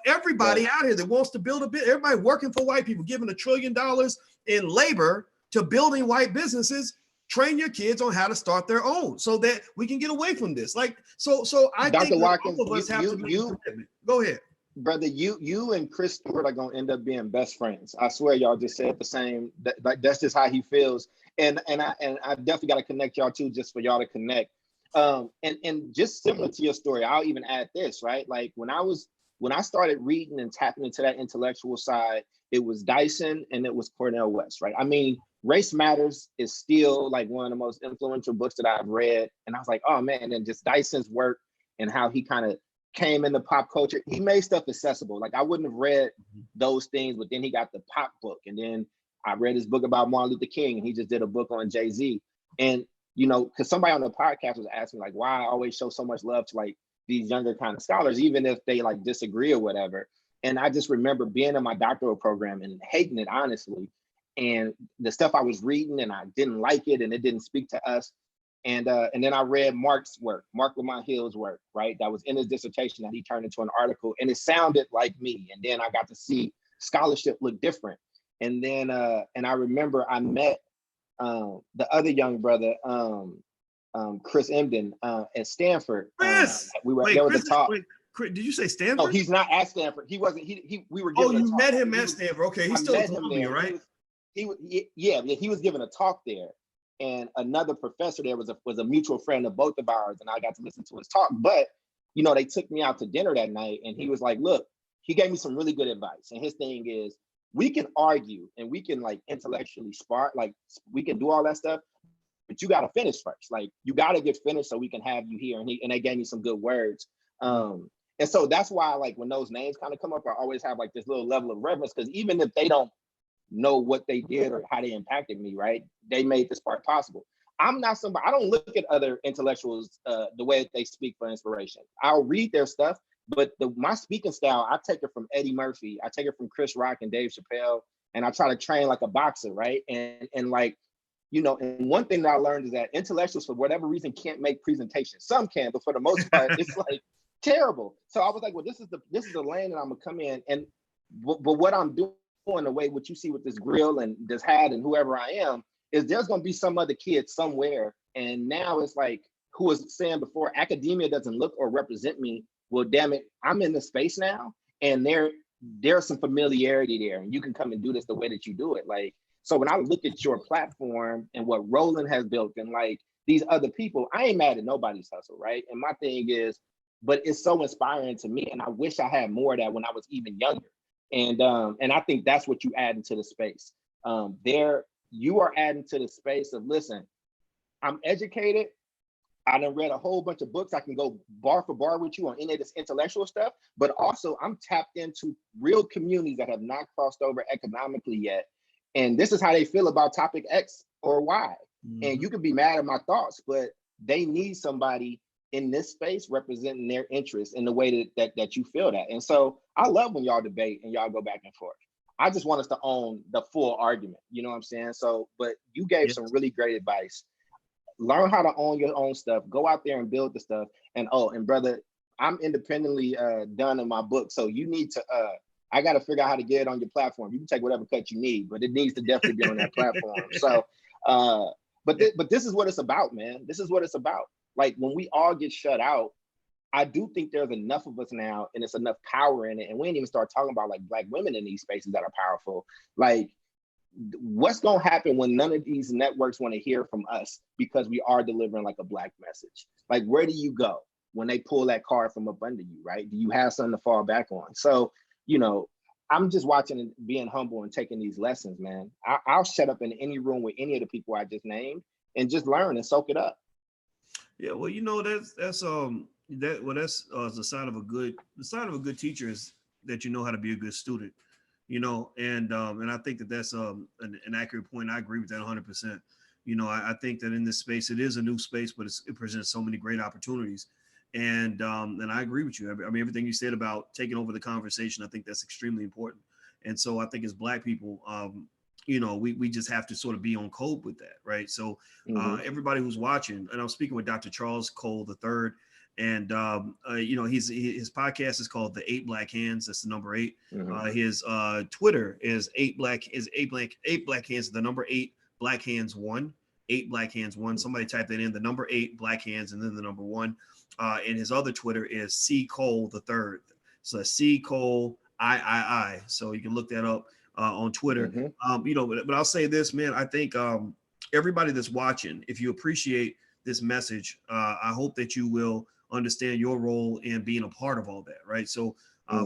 Everybody out here that wants to build a bit, everybody working for white people, giving $1 trillion in labor to building white businesses. Train your kids on how to start their own so that we can get away from this. Like, so I Dr. think Watkins, all of us have to make a commitment. Go ahead. Brother, you and Chris Stewart are gonna end up being best friends. I swear, y'all just said the same. That's just how he feels. And I definitely got to connect y'all too, just for y'all to connect. And just similar to your story, I'll even add this, right? Like when I started reading and tapping into that intellectual side, it was Dyson and it was Cornel West, right? I mean, Race Matters is still like one of the most influential books that I've read. And I was like, oh man, and just Dyson's work and how he kind of came into pop culture. He made stuff accessible. Like I wouldn't have read those things, but then he got the pop book. And then I read his book about Martin Luther King, and he just did a book on Jay-Z. And, you know, because somebody on the podcast was asking like, why I always show so much love to like these younger kind of scholars, even if they like disagree or whatever. And I just remember being in my doctoral program and hating it, honestly. And the stuff I was reading and I didn't like it and it didn't speak to us. And then I read Mark's work, Mark Lamont Hill's work, right? That was in his dissertation that he turned into an article, and it sounded like me. And then I got to see scholarship look different. And then, and I remember I met the other young brother, Chris Emden at Stanford. Chris! There was a talk. Chris, did you say Stanford? No, he's not at Stanford. He wasn't, we were giving a talk. Oh, you met him at Stanford. Okay, he's still in Columbia, right? He was giving a talk there. And another professor there was a mutual friend of both of ours, and I got to listen to his talk. But, you know, they took me out to dinner that night, and he was like, look, he gave me some really good advice. And his thing is, we can argue and we can like intellectually spark, like we can do all that stuff, but you got to finish first. Like you got to get finished so we can have you here. And they gave me some good words. And so that's why, like, when those names kind of come up, I always have like this little level of reverence, because even if they don't know what they did or how they impacted me, right, they made this part possible. I'm not somebody, I don't look at other intellectuals the way that they speak for inspiration. I'll read their stuff, but my speaking style, I take it from Eddie Murphy, I take it from Chris Rock and Dave Chappelle, and I try to train like a boxer, right? And like, you know, and one thing that I learned is that intellectuals, for whatever reason, can't make presentations. Some can, but for the most part, it's like terrible. So I was like, well, this is the lane that I'm gonna come in. And but what I'm doing, the way what you see with this grill and this hat and whoever I am, is there's gonna be some other kid somewhere. And now it's like, who was saying before, academia doesn't look or represent me. Well, damn it, I'm in the space now, and there's some familiarity there, and you can come and do this the way that you do it. Like, so when I look at your platform and what Roland has built and like these other people, I ain't mad at nobody's hustle, right? And my thing is, but it's so inspiring to me, and I wish I had more of that when I was even younger. And I think that's what you add into the space. You are adding to the space of, listen, I'm educated. I done read a whole bunch of books. I can go bar for bar with you on any of this intellectual stuff, but also I'm tapped into real communities that have not crossed over economically yet. And this is how they feel about topic X or Y. Mm-hmm. And you can be mad at my thoughts, but they need somebody in this space representing their interests in the way that you feel that. And so I love when y'all debate and y'all go back and forth. I just want us to own the full argument. You know what I'm saying? So, but you gave some really great advice. Learn how to own your own stuff. Go out there and build the stuff. And and brother, I'm independently done in my book. So you need to, I got to figure out how to get it on your platform. You can take whatever cut you need, but it needs to definitely be on that platform. So, but this is what it's about, man. This is what it's about. Like, when we all get shut out, I do think there's enough of us now, and it's enough power in it. And we ain't even start talking about like Black women in these spaces that are powerful. Like, what's going to happen when none of these networks want to hear from us because we are delivering like a Black message? Like, where do you go when they pull that card from up under you, right? Do you have something to fall back on? So, you know, I'm just watching and being humble and taking these lessons, man. I'll shut up in any room with any of the people I just named and just learn and soak it up. Yeah, well, you know, that's the sign of a good teacher is that you know how to be a good student, you know, and I think that's an accurate point. I agree with that 100%. You know, I think that in this space, it is a new space, but it presents so many great opportunities. And I agree with you. I mean, everything you said about taking over the conversation, I think that's extremely important. And so I think as Black people, you know, we just have to sort of be on code with that, right? So everybody who's watching, and I'm speaking with Dr. Charles Cole III, and you know, his podcast is called The 8 Black Hands. That's the number 8. His Twitter is 8 Black Hands, the number 8 Black Hands 1, 8 Black Hands 1. Somebody type that in, the number 8 Black Hands, and then the number 1. And his other Twitter is C Cole III. So C Cole III. So you can look that up on Twitter. You know, but I'll say this, man. I think everybody that's watching, if you appreciate this message, I hope that you will understand your role in being a part of all that, right? So,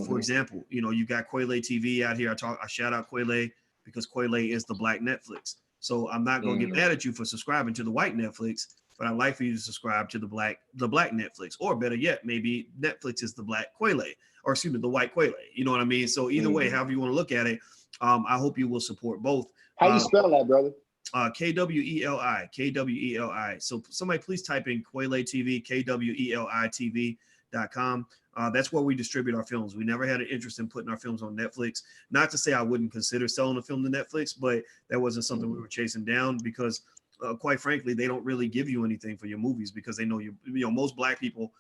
for example, you know, you got Quayle TV out here. I shout out Quayle because Quayle is the Black Netflix. So I'm not going to get mad at you for subscribing to the white Netflix, but I'd like for you to subscribe to the black Netflix, or better yet, maybe Netflix is the Black Quayle, or excuse me, the white Quayle. You know what I mean? So either way, however you want to look at it, I hope you will support both. How you spell that, brother? KWELI. So somebody please type in Quayle TV, KWELITV.com. That's where we distribute our films. We never had an interest in putting our films on Netflix. Not to say I wouldn't consider selling a film to Netflix, but that wasn't something we were chasing down because quite frankly, they don't really give you anything for your movies because they know you know, most Black people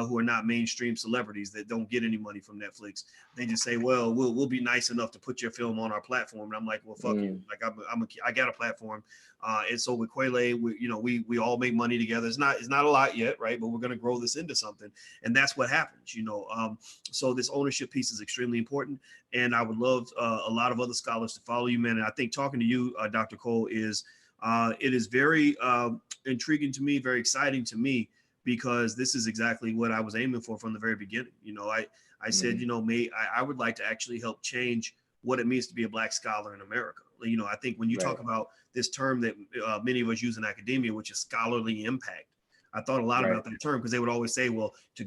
who are not mainstream celebrities that don't get any money from Netflix. They just say, well, we'll be nice enough to put your film on our platform. And I'm like, well, fuck you. Like I got a platform. And so with Quayle, we all make money together. It's not a lot yet, right? But we're going to grow this into something. And that's what happens, you know. So this ownership piece is extremely important. And I would love a lot of other scholars to follow you, man. And I think talking to you, Dr. Cole, it is very intriguing to me, very exciting to me, because this is exactly what I was aiming for from the very beginning. I said, I would like to actually help change what it means to be a Black scholar in America. I think when you talk about this term that many of us use in academia, which is scholarly impact, I thought a lot about that term, because they would always say, well, to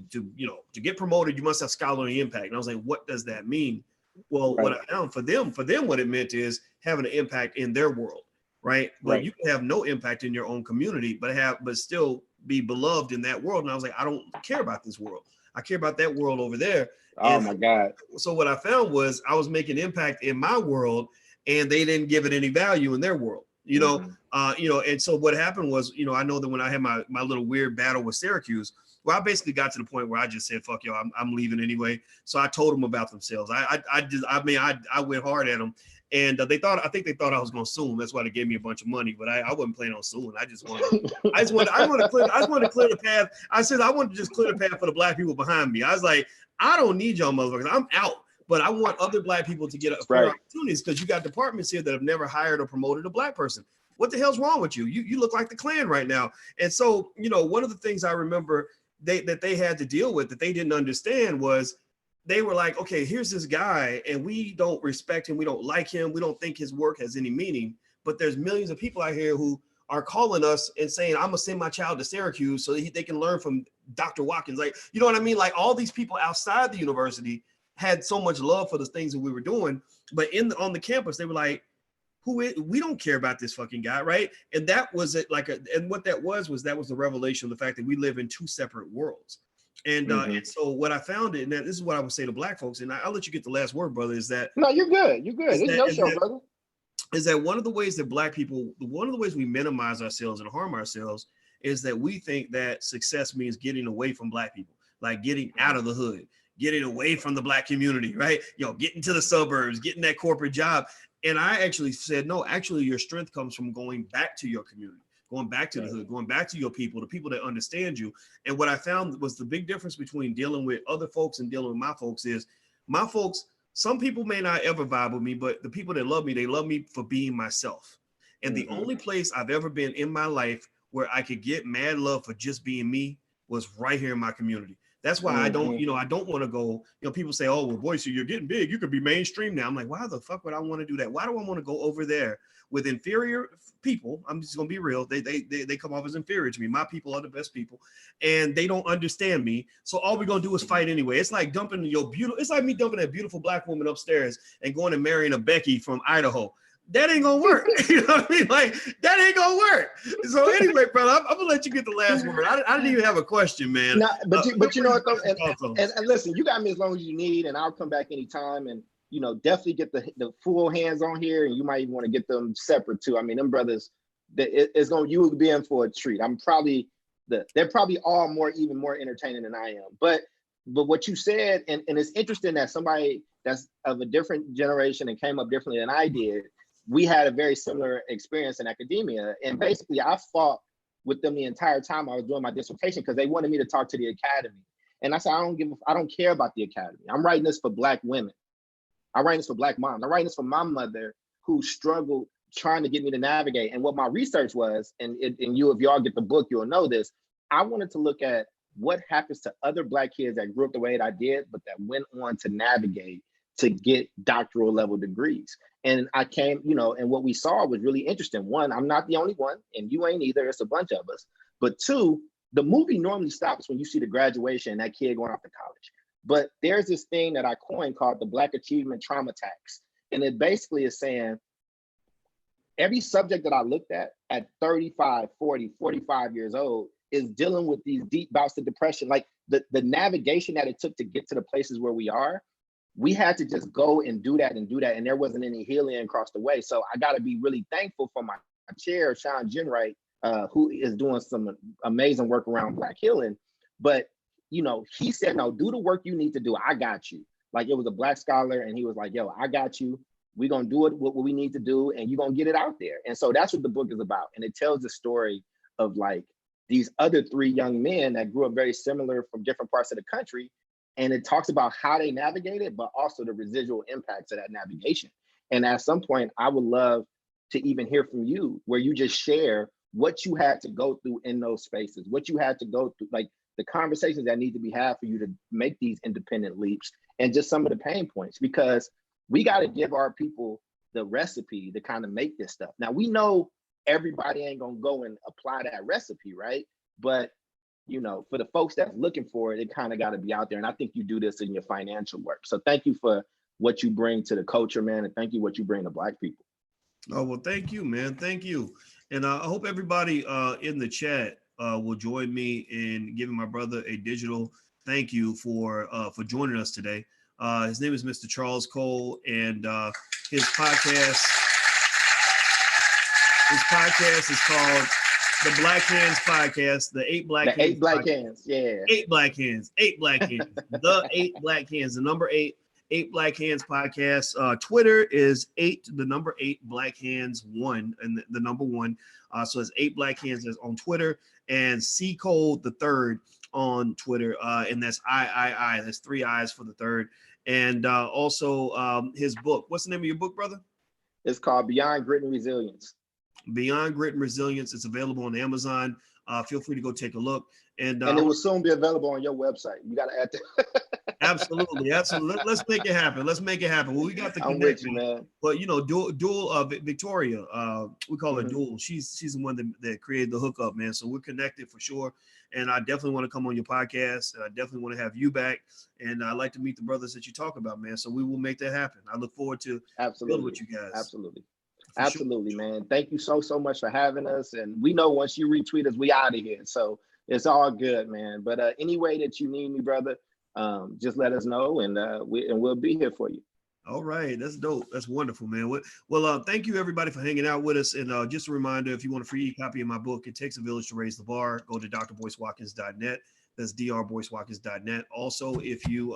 get promoted, you must have scholarly impact. And I was like, what does that mean? Well, what I found for them, what it meant is having an impact in their world, right? But you can have no impact in your own community, but still be beloved in that world. And I was like, I don't care about this world. I care about that world over there. Oh my God. So what I found was I was making impact in my world, and they didn't give it any value in their world. And so what happened was, I know that when I had my little weird battle with Syracuse, well, I basically got to the point where I just said, fuck y'all, I'm leaving anyway. So I told them about themselves. I went hard at them, and I think they thought I was going to sue them. That's why they gave me a bunch of money, but I wasn't planning on suing. I wanted to clear the path. I said, I want to just clear the path for the Black people behind me. I was like, I don't need y'all motherfuckers. I'm out. But I want other Black people to get fair opportunities, because you got departments here that have never hired or promoted a Black person. What the hell's wrong with you? You look like the Klan right now. And so, one of the things I remember that they had to deal with, that they didn't understand, was they were like, okay, here's this guy, and we don't respect him. We don't like him. We don't think his work has any meaning. But there's millions of people out here who are calling us and saying, I'm gonna send my child to Syracuse so that they can learn from Dr. Watkins. Like, you know what I mean? Like, all these people outside the university had so much love for the things that we were doing, but on the campus, they were like, we don't care about this fucking guy, right? And that was it, and what that was the revelation of the fact that we live in two separate worlds. And and so what I found, and this is what I would say to Black folks, and I'll let you get the last word, brother, is that— No, you're good. You're good. It's your show, brother. Is that one of the ways that Black people, one of the ways we minimize ourselves and harm ourselves, is that we think that success means getting away from Black people, like getting out of the hood, getting away from the Black community, right? Getting to the suburbs, getting that corporate job. And I actually said, no, actually your strength comes from going back to your community, going back to the hood, going back to your people, the people that understand you. And what I found was the big difference between dealing with other folks and dealing with my folks is, my folks, some people may not ever vibe with me, but the people that love me, they love me for being myself. And the only place I've ever been in my life where I could get mad love for just being me was right here in my community. That's why I don't want to go, people say, oh, well, Boyce, you're getting big, you could be mainstream now. I'm like, why the fuck would I want to do that? Why do I want to go over there with inferior people? I'm just going to be real. They come off as inferior to me. My people are the best people, and they don't understand me. So all we're going to do is fight anyway. It's like it's like me dumping that beautiful Black woman upstairs and going and marrying a Becky from Idaho. That ain't gonna work. You know what I mean? Like, that ain't gonna work. So anyway, brother, I'm gonna let you get the last word. I didn't even have a question, man. No, but you know what though, and listen, you got me as long as you need, and I'll come back anytime, and definitely get the full hands on here, and you might even want to get them separate too. I mean, them brothers, you will be in for a treat. They're probably all even more entertaining than I am. But what you said, and it's interesting that somebody that's of a different generation and came up differently than I did, we had a very similar experience in academia. And basically I fought with them the entire time I was doing my dissertation, because they wanted me to talk to the academy. And I said, I don't care about the academy. I'm writing this for Black women. I'm writing this for Black moms. I'm writing this for my mother, who struggled trying to get me to navigate. And what my research was, and if y'all get the book, you'll know this, I wanted to look at what happens to other Black kids that grew up the way that I did, but that went on to navigate to get doctoral level degrees. And I came, and what we saw was really interesting. One, I'm not the only one, and you ain't either. It's a bunch of us. But two, the movie normally stops when you see the graduation and that kid going off to college. But there's this thing that I coined called the Black Achievement Trauma Tax. And it basically is saying, every subject that I looked at 35, 40, 45 years old is dealing with these deep bouts of depression. Like the navigation that it took to get to the places where we are, we had to just go and do that, and there wasn't any healing across the way. So I got to be really thankful for my chair, Sean Jenwright, who is doing some amazing work around Black healing. But he said, no, do the work you need to do. I got you. Like, it was a Black scholar, and he was like, yo, I got you. We're gonna do it, what we need to do, and you're gonna get it out there. And so that's what the book is about. And it tells the story of like these other three young men that grew up very similar from different parts of the country. And it talks about how they navigated, but also the residual impacts of that navigation. And at some point, I would love to even hear from you, where you just share what you had to go through in those spaces, what you had to go through, like the conversations that need to be had for you to make these independent leaps, and just some of the pain points, because we got to give our people the recipe to kind of make this stuff. Now, we know everybody ain't gonna go and apply that recipe, right? But you know, for the folks that's looking for it, it kind of got to be out there. And I think you do this in your financial work. So thank you for what you bring to the culture, man. And thank you what you bring to Black people. Oh, well, thank you, man. Thank you. And I hope everybody in the chat will join me in giving my brother a digital thank you for joining us today. His name is Mr. Charles Cole, and his podcast is called the Black Hands Podcast, the Eight Black Hands. Eight Black Hands, yeah. Eight Black Hands, the Eight Black Hands, the number eight Black Hands Podcast. Twitter is the number eight Black Hands 1, and the number 1. So it's 8 Black Hands on Twitter, and C Code the third on Twitter, and that's I. That's 3 I's for the third. And also his book. What's the name of your book, brother? It's called Beyond Grit and Resilience. Beyond Grit and Resilience. It's available on Amazon. Feel free to go take a look. And it will soon be available on your website. You got to add that. Absolutely. Let's make it happen. Well, we got the I'm with you, man. But you know, dual Victoria, we call her Dual. She's the one that created the hookup, man. So we're connected for sure. And I definitely want to come on your podcast. And I definitely want to have you back. And I like to meet the brothers that you talk about, man. So we will make that happen. I look forward to building with you guys. Absolutely, sure. Man. Thank you so much for having us. And we know once you retweet us, we out of here. So it's all good, man. But any way that you need me, brother, just let us know, and we'll be here for you. All right, that's dope. That's wonderful, man. Well, thank you everybody for hanging out with us. And just a reminder, if you want a free copy of my book, It Takes a Village to Raise the Bar, go to drboycewatkins.net. That's drboycewatkins.net. Also, if you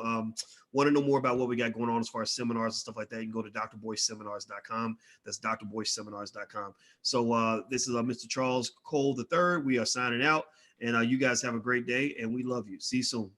want to know more about what we got going on as far as seminars and stuff like that, you can go to drboyceseminars.com. That's drboyceseminars.com. So this is Mr. Charles Cole III. We are signing out, and you guys have a great day, and we love you. See you soon.